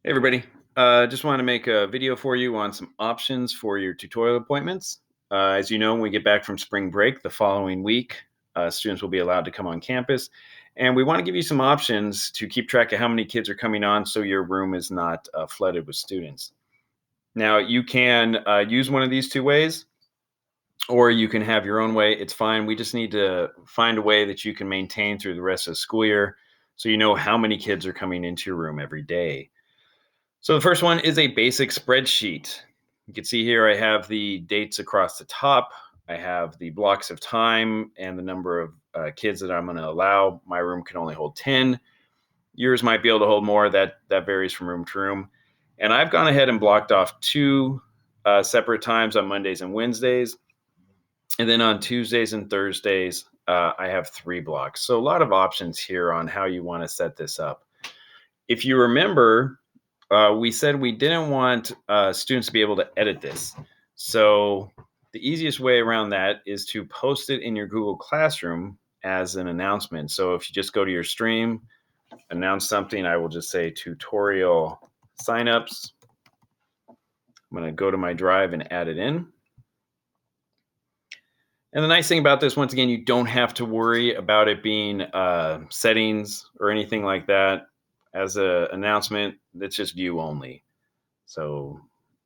Hey everybody, just want to make a video for you on some options for your tutorial appointments. As you know, when we get back from spring break the following week, students will be allowed to come on campus. And we want to give you some options to keep track of how many kids are coming on so your room is not flooded with students. Now, you can use one of these two ways, or you can have your own way. It's fine. We just need to find a way that you can maintain through the rest of the school year so you know how many kids are coming into your room every day. So the first one is a basic spreadsheet. You can see here I have the dates across the top. I have the blocks of time and the number of kids that I'm going to allow. My room can only hold 10. Yours might be able to hold more. That varies from room to room. And I've gone ahead and blocked off two separate times on Mondays and Wednesdays. And then on Tuesdays and Thursdays, I have 3 blocks. So a lot of options here on how you want to set this up. If you remember, we said we didn't want students to be able to edit this. So the easiest way around that is to post it in your Google Classroom as an announcement. So if you just go to your stream, announce something, I will just say tutorial signups. I'm going to go to my drive and add it in. And the nice thing about this, once again, you don't have to worry about it being settings or anything like that. As an announcement, it's just view only. So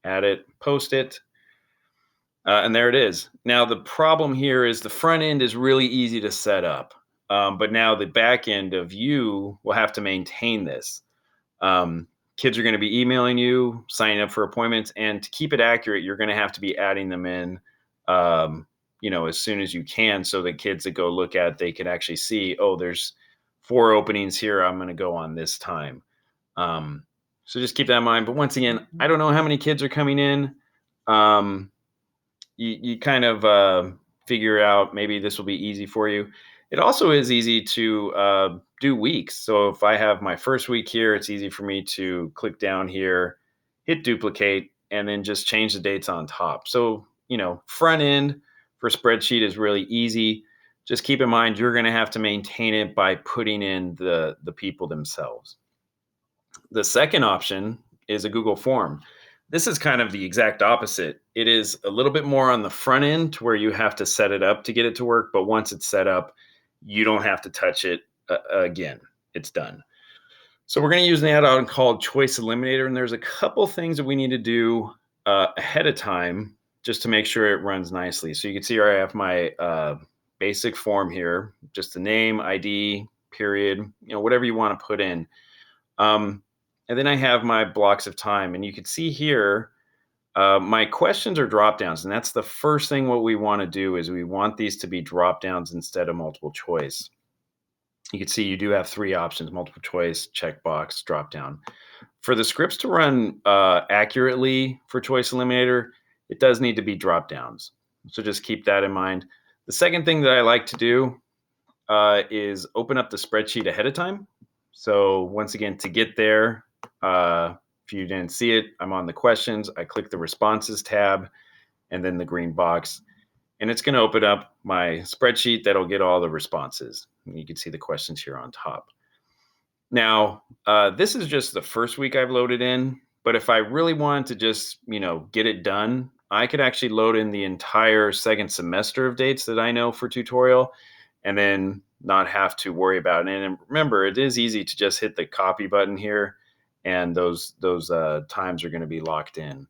add it, post it, and there it is. Now, the problem here is the front end is really easy to set up, but now the back end of you will have to maintain this. Kids are going to be emailing you, signing up for appointments, and to keep it accurate, you're going to have to be adding them in, as soon as you can, so that kids that go look at it, they can actually see, oh, there's 4 openings here. I'm going to go on this time. So just keep that in mind. But once again, I don't know how many kids are coming in. You kind of figure out, maybe this will be easy for you. It also is easy to do weeks. So if I have my first week here, it's easy for me to click down here, hit duplicate, and then just change the dates on top. So, front end for spreadsheet is really easy. Just keep in mind, you're going to have to maintain it by putting in the people themselves. The second option is a Google form. This is kind of the exact opposite. It is a little bit more on the front end to where you have to set it up to get it to work. But once it's set up, you don't have to touch it again. It's done. So we're going to use an add-on called Choice Eliminator. And there's a couple things that we need to do ahead of time just to make sure it runs nicely. So you can see here I have my basic form here, just the name, ID, period, whatever you want to put in. And then I have my blocks of time, and you can see here, my questions are drop downs, and that's the first thing what we want to do is we want these to be drop downs instead of multiple choice. You can see you do have 3 options: multiple choice, checkbox, drop down. For the scripts to run accurately for Choice Eliminator, it does need to be drop downs. So just keep that in mind. The second thing that I like to do is open up the spreadsheet ahead of time. So once again, to get there, if you didn't see it, I'm on the questions. I click the responses tab and then the green box, and it's going to open up my spreadsheet that'll get all the responses. And you can see the questions here on top. Now, this is just the first week I've loaded in, but if I really wanted to just, get it done, I could actually load in the entire second semester of dates that I know for tutorial and then not have to worry about it. And remember, it is easy to just hit the copy button here, and those times are going to be locked in.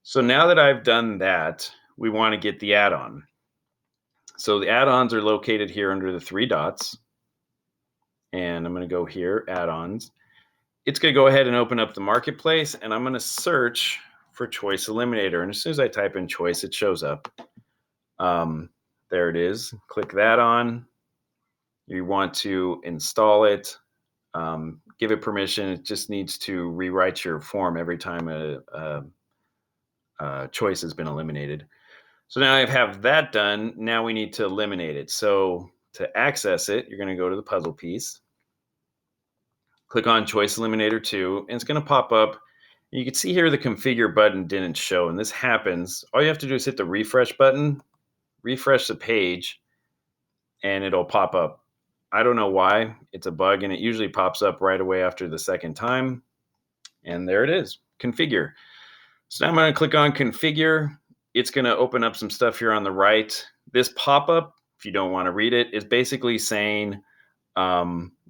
So now that I've done that, we want to get the add-on. So the add-ons are located here under the 3 dots. And I'm going to go here, add-ons. It's going to go ahead and open up the marketplace, and I'm going to search for Choice Eliminator. And as soon as I type in choice, it shows up. There it is. Click that on. You want to install it. Give it permission. It just needs to rewrite your form every time a choice has been eliminated. So now I have that done. Now we need to eliminate it. So to access it, you're going to go to the puzzle piece. Click on Choice Eliminator 2, and it's going to pop up. You can see here the configure button didn't show, and this happens. All you have to do is hit the refresh button, refresh the page, and it'll pop up. I don't know why. It's a bug, and it usually pops up right away after the second time. And there it is, configure. So now I'm going to click on configure. It's going to open up some stuff here on the right. This pop-up, if you don't want to read it, is basically saying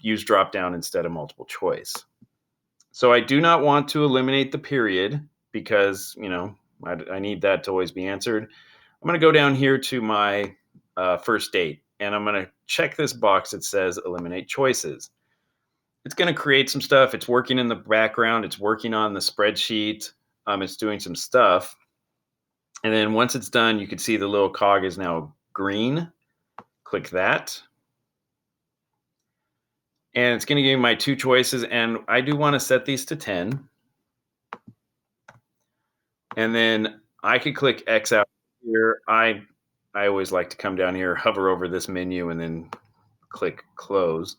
use drop down instead of multiple choice. So I do not want to eliminate the period because, I need that to always be answered. I'm going to go down here to my first date, and I'm going to check this box that says eliminate choices. It's going to create some stuff. It's working in the background. It's working on the spreadsheet. It's doing some stuff. And then once it's done, you can see the little cog is now green. Click that. And it's going to give me my two choices. And I do want to set these to 10. And then I could click X out here. I always like to come down here, hover over this menu, and then click close.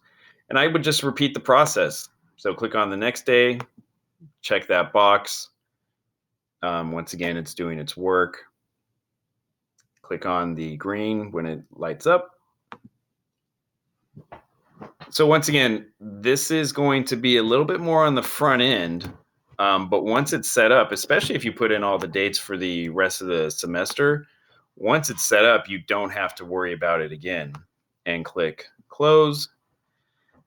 And I would just repeat the process. So click on the next day, check that box. Once again, it's doing its work. Click on the green when it lights up. So once again, this is going to be a little bit more on the front end. But once it's set up, especially if you put in all the dates for the rest of the semester, once it's set up, you don't have to worry about it again. And click close.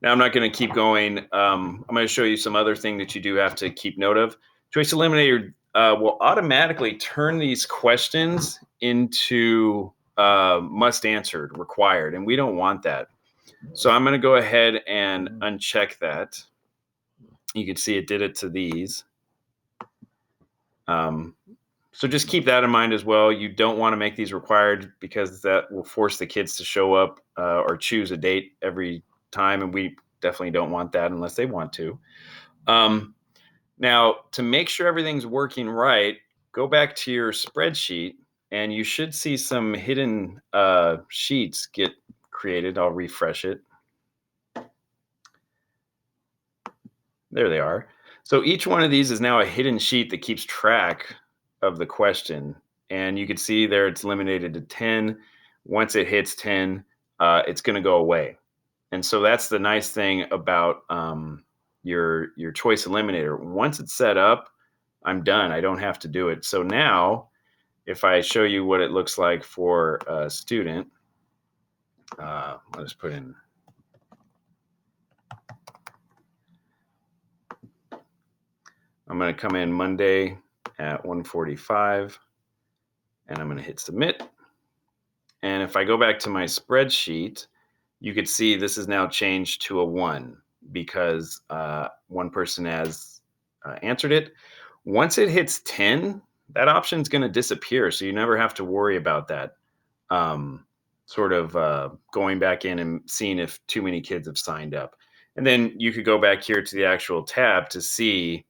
Now I'm not going to keep going. I'm going to show you some other thing that you do have to keep note of. Choice Eliminator will automatically turn these questions into must answered, required, and we don't want that. So I'm going to go ahead and uncheck that. You can see it did it to these. So just keep that in mind as well. You don't want to make these required because that will force the kids to show up or choose a date every time, and we definitely don't want that unless they want to. Now, to make sure everything's working right, go back to your spreadsheet, and you should see some hidden sheets get created. I'll refresh it. There they are. So each one of these is now a hidden sheet that keeps track of the question. And you can see there it's eliminated to 10. Once it hits 10, it's going to go away. And so that's the nice thing about your choice eliminator. Once it's set up, I'm done. I don't have to do it. So now, if I show you what it looks like for a student, I'll just put in. I'm going to come in Monday at 1:45, and I'm going to hit submit. And if I go back to my spreadsheet, you could see this is now changed to a 1 because one person has answered it. Once it hits 10, that option is going to disappear. So you never have to worry about that. Going back in and seeing if too many kids have signed up. And then you could go back here to the actual tab to see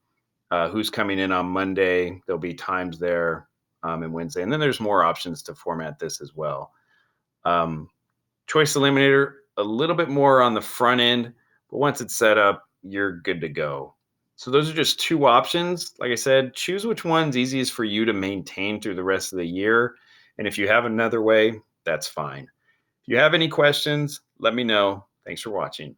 who's coming in on Monday. There'll be times there and Wednesday. And then there's more options to format this as well. Choice Eliminator, a little bit more on the front end, but once it's set up, you're good to go. So those are just two options. Like I said, choose which one's easiest for you to maintain through the rest of the year. And if you have another way, that's fine. If you have any questions, let me know. Thanks for watching.